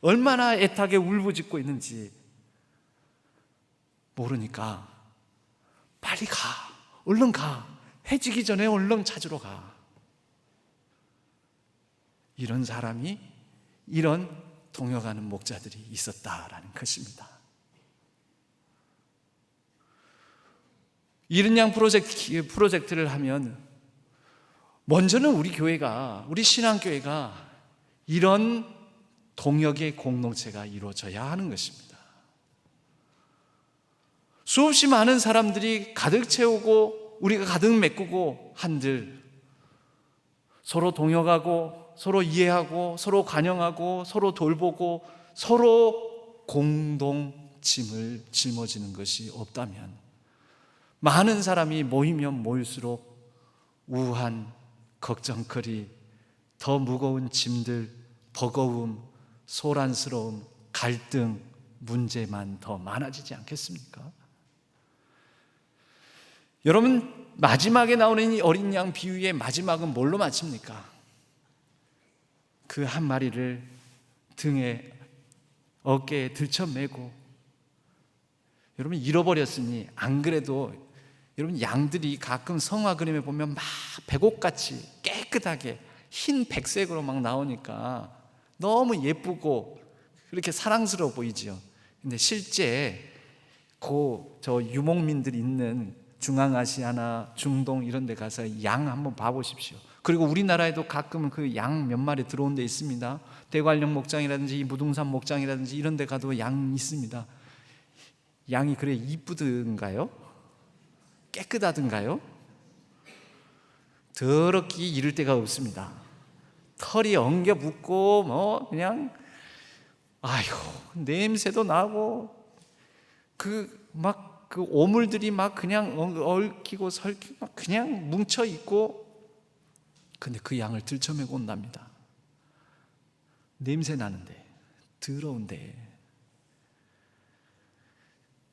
얼마나 애타게 울부짖고 있는지 모르니까 빨리 가. 얼른 가. 해지기 전에 얼른 찾으러 가. 이런 사람이, 이런 동역하는 목자들이 있었다라는 것입니다. 이른 양 프로젝트를 하면 먼저는 우리 교회가, 우리 신앙교회가 이런 동역의 공동체가 이루어져야 하는 것입니다. 수없이 많은 사람들이 가득 채우고 우리가 가득 메꾸고 한들 서로 동역하고 서로 이해하고 서로 관용하고 서로 돌보고 서로 공동 짐을 짊어지는 것이 없다면 많은 사람이 모이면 모일수록 우한, 걱정거리, 더 무거운 짐들, 버거움, 소란스러움, 갈등, 문제만 더 많아지지 않겠습니까? 여러분, 마지막에 나오는 이 어린 양 비유의 마지막은 뭘로 마칩니까? 그 한 마리를 등에, 어깨에 들쳐매고, 여러분 잃어버렸으니, 안 그래도 여러분 양들이 가끔 성화 그림에 보면 막 백옥같이 깨끗하게 흰 백색으로 막 나오니까 너무 예쁘고 그렇게 사랑스러워 보이죠. 근데 실제 저 유목민들 있는 중앙아시아나 중동 이런 데 가서 양 한번 봐보십시오. 그리고 우리나라에도 가끔 그 양 몇 마리 들어온 데 있습니다. 대관령 목장이라든지 무등산 목장이라든지 이런 데 가도 양 있습니다. 양이 그래 이쁘든가요? 깨끗하든가요? 더럽게 이를 데가 없습니다. 털이 엉겨 붙고 그냥 냄새도 나고 그 오물들이 막 그냥 얽히고 설키고 막 그냥 뭉쳐 있고, 근데 그 양을 들쳐매고 온답니다. 냄새 나는데, 더러운데,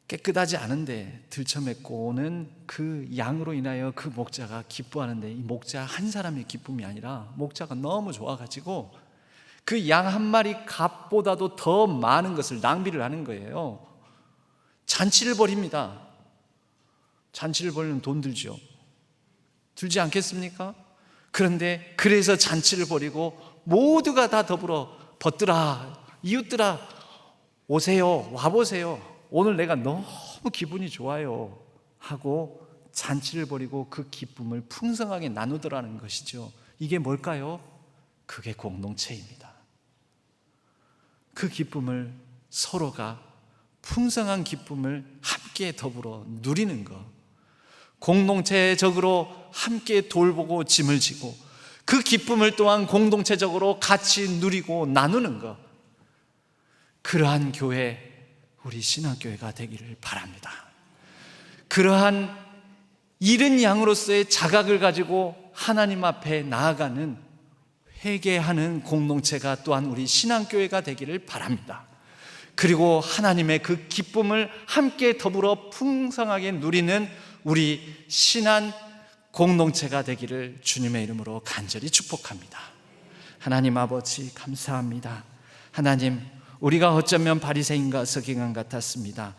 깨끗하지 않은데 들쳐매고 오는 그 양으로 인하여 그 목자가 기뻐하는데, 이 목자 한 사람의 기쁨이 아니라 목자가 너무 좋아가지고 그 양 한 마리 값보다도 더 많은 것을 낭비를 하는 거예요. 잔치를 벌입니다. 잔치를 벌면 돈 들죠. 들지 않겠습니까? 그런데 그래서 잔치를 벌이고 모두가 다 더불어 벗들아, 이웃들아, 오세요, 와보세요. 오늘 내가 너무 기분이 좋아요 하고 잔치를 벌이고 그 기쁨을 풍성하게 나누더라는 것이죠. 이게 뭘까요? 그게 공동체입니다. 그 기쁨을 서로가 풍성한 기쁨을 함께 더불어 누리는 것, 공동체적으로 함께 돌보고 짐을 지고 그 기쁨을 또한 공동체적으로 같이 누리고 나누는 것, 그러한 교회, 우리 신앙교회가 되기를 바랍니다. 그러한 잃은 양으로서의 자각을 가지고 하나님 앞에 나아가는, 회개하는 공동체가 또한 우리 신앙교회가 되기를 바랍니다. 그리고 하나님의 그 기쁨을 함께 더불어 풍성하게 누리는 우리 신앙 공동체가 되기를 주님의 이름으로 간절히 축복합니다. 하나님 아버지 감사합니다. 하나님, 우리가 어쩌면 바리새인과 서기관 같았습니다.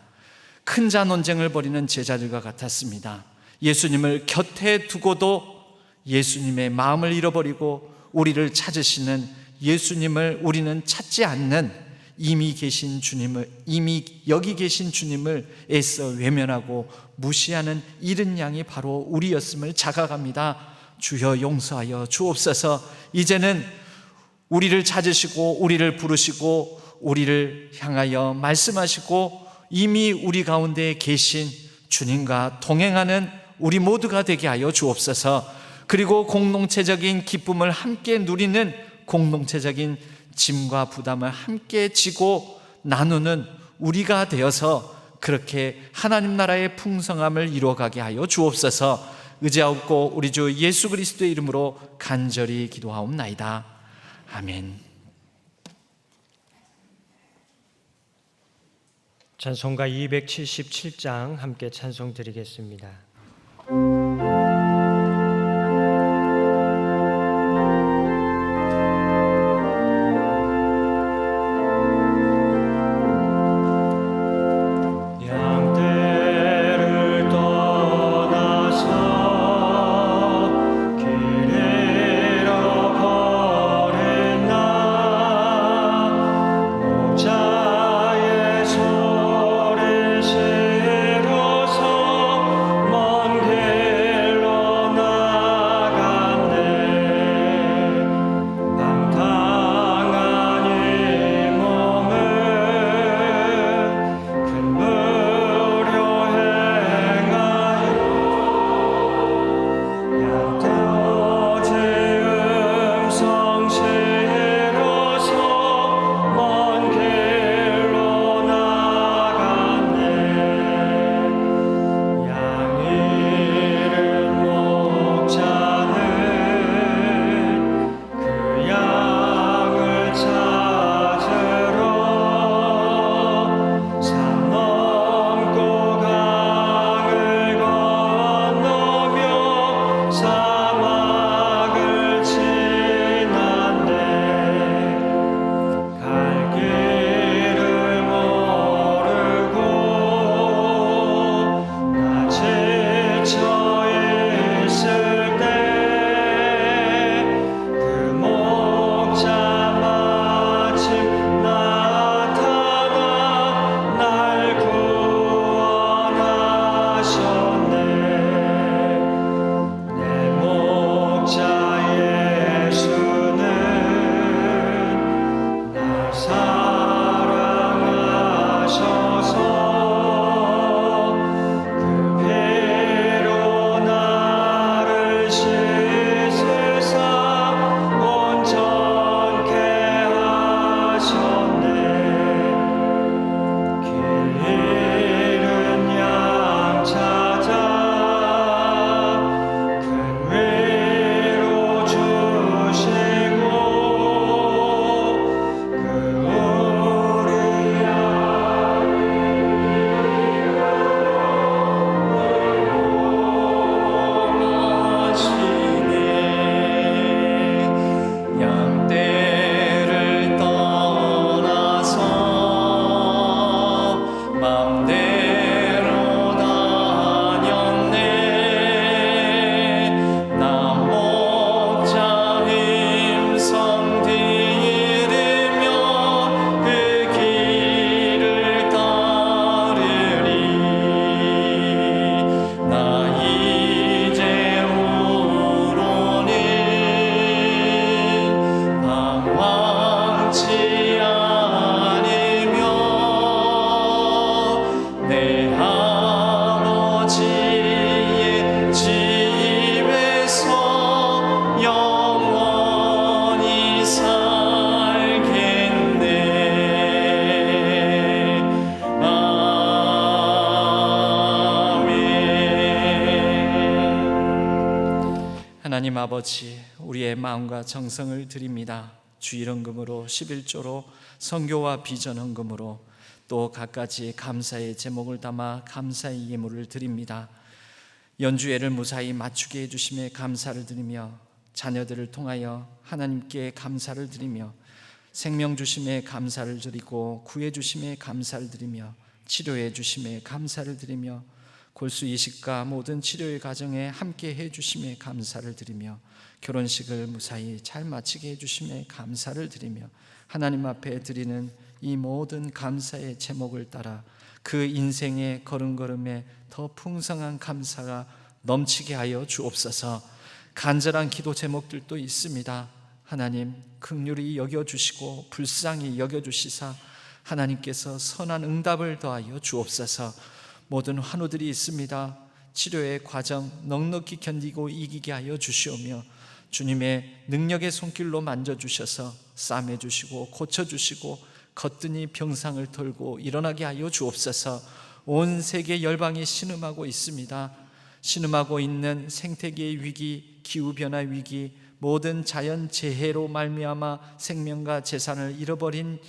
큰 자 논쟁을 벌이는 제자들과 같았습니다. 예수님을 곁에 두고도 예수님의 마음을 잃어버리고 우리를 찾으시는 예수님을 우리는 찾지 않는 이미 계신 주님을, 이미 여기 계신 주님을 애써 외면하고 무시하는 이른 양이 바로 우리였음을 자각합니다. 주여 용서하여 주옵소서. 이제는 우리를 찾으시고 우리를 부르시고 우리를 향하여 말씀하시고 이미 우리 가운데 계신 주님과 동행하는 우리 모두가 되게 하여 주옵소서. 그리고 공동체적인 기쁨을 함께 누리는, 공동체적인 짐과 부담을 함께 지고 나누는 우리가 되어서 그렇게 하나님 나라의 풍성함을 이루어가게 하여 주옵소서. 의지하옵고 우리 주 예수 그리스도의 이름으로 간절히 기도하옵나이다. 아멘. 찬송가 277장 함께 찬송 드리겠습니다. 하나님 아버지, 우리의 마음과 정성을 드립니다. 주일헌금으로 11조로 선교와 비전 헌금으로 또 갖가지 감사의 제목을 담아 감사의 예물을 드립니다. 연주회를 무사히 마치게 해주심에 감사를 드리며 자녀들을 통하여 하나님께 감사를 드리며 생명 주심에 감사를 드리고 구해 주심에 감사를 드리며 치료해 주심에 감사를 드리며 골수 이식과 모든 치료의 과정에 함께 해주심에 감사를 드리며 결혼식을 무사히 잘 마치게 해주심에 감사를 드리며 하나님 앞에 드리는 이 모든 감사의 제목을 따라 그 인생의 걸음걸음에 더 풍성한 감사가 넘치게 하여 주옵소서. 간절한 기도 제목들도 있습니다. 하나님 긍휼히 여겨주시고 불쌍히 여겨주시사 하나님께서 선한 응답을 더하여 주옵소서. 모든 환우들이 있습니다. 치료의 과정 넉넉히 견디고 이기게 하여 주시오며 주님의 능력의 손길로 만져주셔서 싸매주시고 고쳐주시고 거뜬히 병상을 털고 일어나게 하여 주옵소서. 온 세계 열방이 신음하고 있습니다. 신음하고 있는 생태계의 위기, 기후변화 위기, 모든 자연재해로 말미암아 생명과 재산을 잃어버린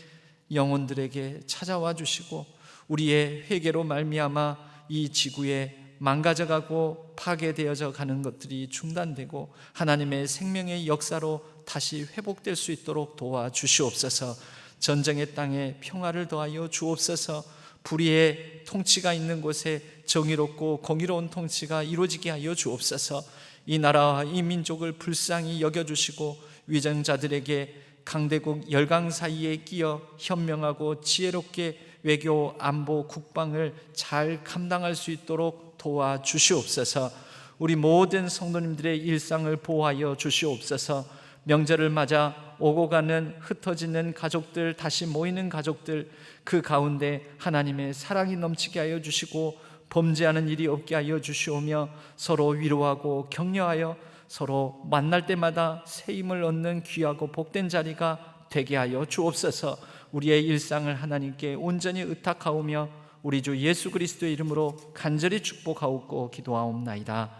영혼들에게 찾아와 주시고 우리의 회개로 말미암아 이 지구에 망가져가고 파괴되어져 가는 것들이 중단되고 하나님의 생명의 역사로 다시 회복될 수 있도록 도와주시옵소서. 전쟁의 땅에 평화를 더하여 주옵소서. 불의의 통치가 있는 곳에 정의롭고 공의로운 통치가 이루어지게 하여 주옵소서. 이 나라와 이 민족을 불쌍히 여겨주시고 위정자들에게 강대국 열강 사이에 끼어 현명하고 지혜롭게 외교, 안보, 국방을 잘 감당할 수 있도록 도와주시옵소서. 우리 모든 성도님들의 일상을 보호하여 주시옵소서. 명절을 맞아 오고 가는 흩어지는 가족들, 다시 모이는 가족들, 그 가운데 하나님의 사랑이 넘치게 하여 주시고 범죄하는 일이 없게 하여 주시오며 서로 위로하고 격려하여 서로 만날 때마다 새 힘을 얻는 귀하고 복된 자리가 되게 하여 주옵소서. 우리의 일상을 하나님께 온전히 의탁하오며 우리 주 예수 그리스도의 이름으로 간절히 축복하옵고 기도하옵나이다.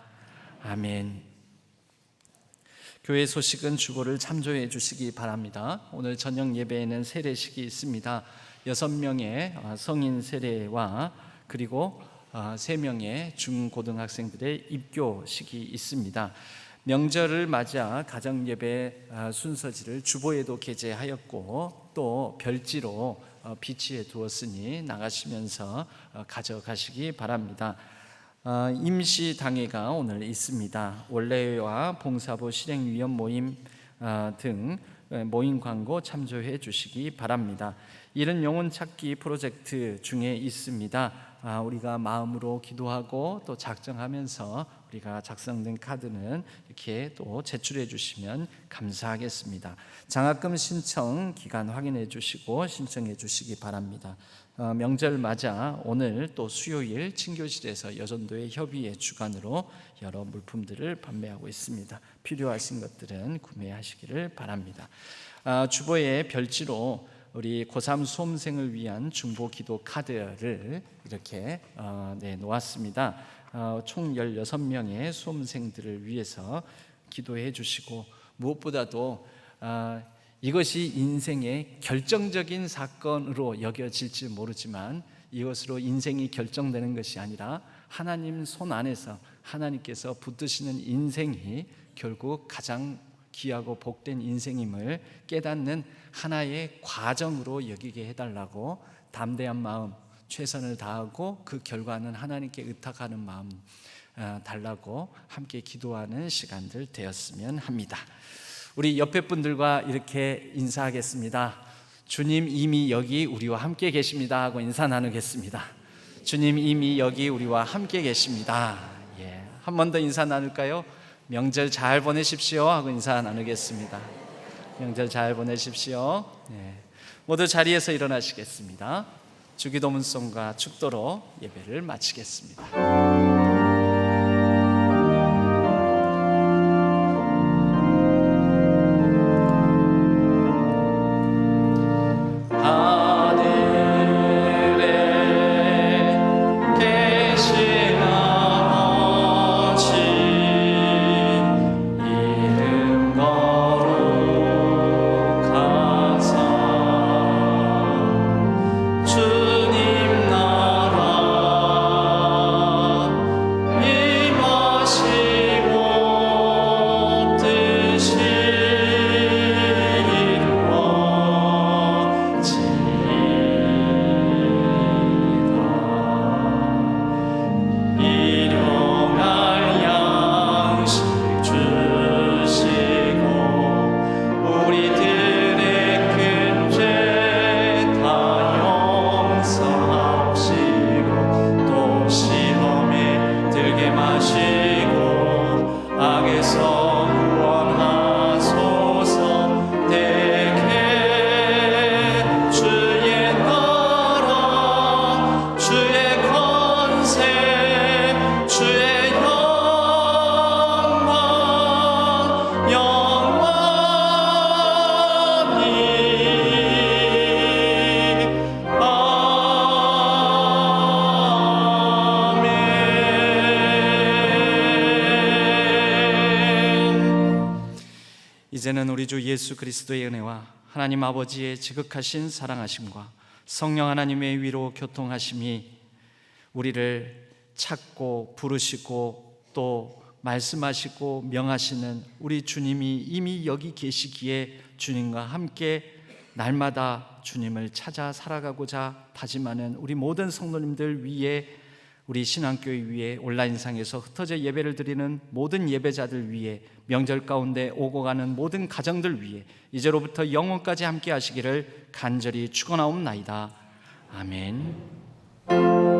아멘. 교회 소식은 주보를 참조해 주시기 바랍니다. 오늘 저녁 예배에는 세례식이 있습니다. 6명의 성인 세례와 그리고 3명의 중고등학생들의 입교식이 있습니다. 명절을 맞아 가정예배 순서지를 주보에도 게재하였고 또 별지로 비치해 두었으니 나가시면서 가져가시기 바랍니다. 임시당회가 오늘 있습니다. 원래회와 봉사부 실행위원 모임 등 모임 광고 참조해 주시기 바랍니다. 이른 영혼 찾기 프로젝트 중에 있습니다. 우리가 마음으로 기도하고 또 작정하면서 우리가 작성된 카드는 이렇게 또 제출해 주시면 감사하겠습니다. 장학금 신청 기간 확인해 주시고 신청해 주시기 바랍니다. 명절 맞아 오늘 또 수요일 친교실에서 여전도의 협의회 주관으로 여러 물품들을 판매하고 있습니다. 필요하신 것들은 구매하시기를 바랍니다. 주보에 별지로 우리 고3 수험생을 위한 중보 기도 카드를 이렇게 놓았습니다. 총 16명의 수험생들을 위해서 기도해 주시고 무엇보다도 이것이 인생의 결정적인 사건으로 여겨질지 모르지만 이것으로 인생이 결정되는 것이 아니라 하나님 손 안에서 하나님께서 붙드시는 인생이 결국 가장 귀하고 복된 인생임을 깨닫는 하나의 과정으로 여기게 해달라고 담대한 마음, 최선을 다하고 그 결과는 하나님께 의탁하는 마음 달라고 함께 기도하는 시간들 되었으면 합니다. 우리 옆에 분들과 이렇게 인사하겠습니다. 주님 이미 여기 우리와 함께 계십니다 하고 인사 나누겠습니다. 주님 이미 여기 우리와 함께 계십니다. 한 번 더 인사 나눌까요? 명절 잘 보내십시오 하고 인사 나누겠습니다. 명절 잘 보내십시오. 모두 자리에서 일어나시겠습니다. 주기도문송과 축도로 예배를 마치겠습니다. 구원하소서. 대개 주의 나라 주의 권세 주의 영광 이제는 우리 주 예수 그리스도의 은혜와 하나님 아버지의 지극하신 사랑하심과 성령 하나님의 위로 교통하심이 우리를 찾고 부르시고 또 말씀하시고 명하시는 우리 주님이 이미 여기 계시기에 주님과 함께 날마다 주님을 찾아 살아가고자 다짐하는 우리 모든 성도님들 위해, 우리 신앙교회 위에, 온라인상에서 흩어져 예배를 드리는 모든 예배자들 위해, 명절 가운데 오고 가는 모든 가정들 위해 이제로부터 영원까지 함께 하시기를 간절히 축원하옵나이다. 아멘.